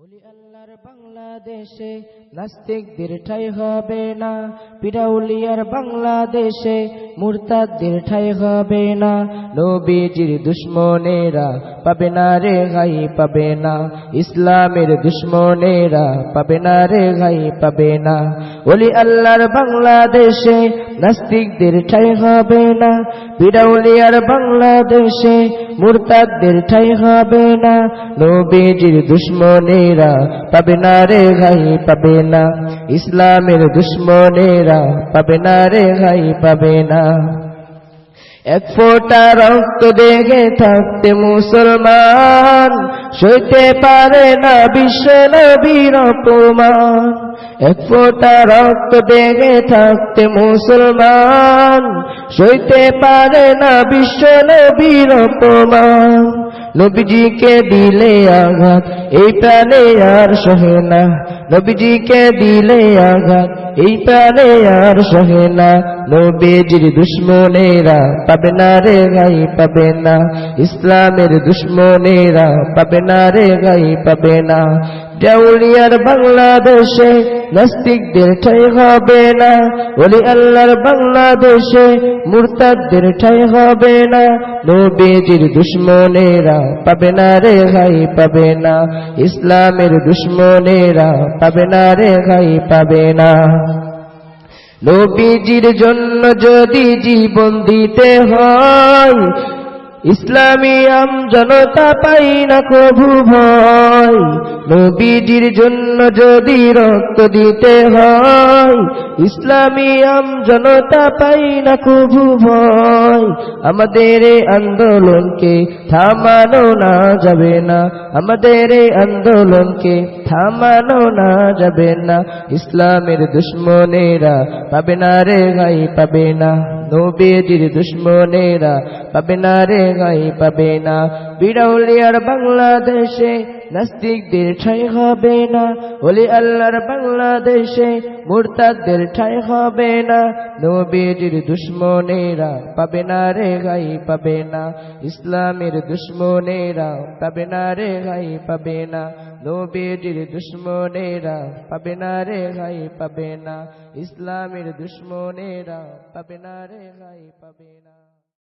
ওলি আল্লাহর বাংলাদেশে নাস্তিকদের ঠাঁই হবে না, পিরাউলিয়ার বাংলাদেশে মুরতাদদের ঠাঁই হবে না। নবীজির দুশ্মনেরা পাবে না রে গাই পাবে না, ইসলামের দুশ্মনেরা পাবে না রে গাই পাবে না। ওলি আল্লাহর বাংলাদেশে নাস্তিকদের ঠাঁই হবে না, পিরাউলিয়ার বাংলাদেশে মুরতাদদের ঠাঁই হবে না। নবীজির দুশ্মনেরা পাবে না রে গাই পাবে না, ইসলামের দুশ্মনেরা পাবে না রে গাই পাবে না। এক ফোঁটা রক্ত দেখে থাকতে মুসলমান সইতে পারে না বিশ্ব নবীর অপমান। এক ফোঁটা রক্ত দেখে থাকতে মুসলমান সইতে পারে না বিশ্ব নবীর অপমান। নবীজিকে দিলে আঘাত এই প্রাণে আর সহে না, নবীজিকে দিলে আঘাত এই প্রাণে আর সহে না। নবীজির দুশ্মনেরা পাবে না রে গাই পাবে না, ইসলামের দুশ্মনেরা পাবে না রে গাই পাবে না। পিরাউলিয়ার বাংলাদেশে নাস্তিকদের ঠাঁই হবে না, ওলি আল্লাহর বাংলাদেশে মুরতাদদের ঠাঁই হবে না। নবীজির দুশ্মনেরা পাবে না রে গাই পাবে না, ইসলামের দুশ্মনেরা পাবে না রে গাই পাবে না। নবীজির জন্য যদি জীবন দিতে হয়, ইসলামী আমজনতা পাই না কভু ভয়। নবীজির জন্য যদি রক্ত দিতে হয়, ইসলামী আমজনতা পাই না কভু ভয়। আমাদের এই আন্দোলনকে থামানো না যাবে না, আমাদের এই আন্দোলনকে থামানো না যাবে না। ইসলামের দুশ্মনেরা পাবে না রে গাই পাবে না, নবীজির দুশ্মনেরা পাবে না রে গাই পাবে না। পিরাউলিয়ার বাংলাদেশে নাস্তিকদের ঠাঁই হবে না, ওলি আল্লাহর বাংলাদেশে মুরতাদদের ঠাঁই হবে না। নবীজির দুশ্মনেরা পাবে না রে গাই পাবে না, ইসলামের দুশ্মনেরা পাবে না রে গাই পাবে না। নবীজির দুশ্মনেরা পাবে না রে গাই পাবে না, ইসলামের দুশ্মনেরা পাবে না রে গাই পাবে না।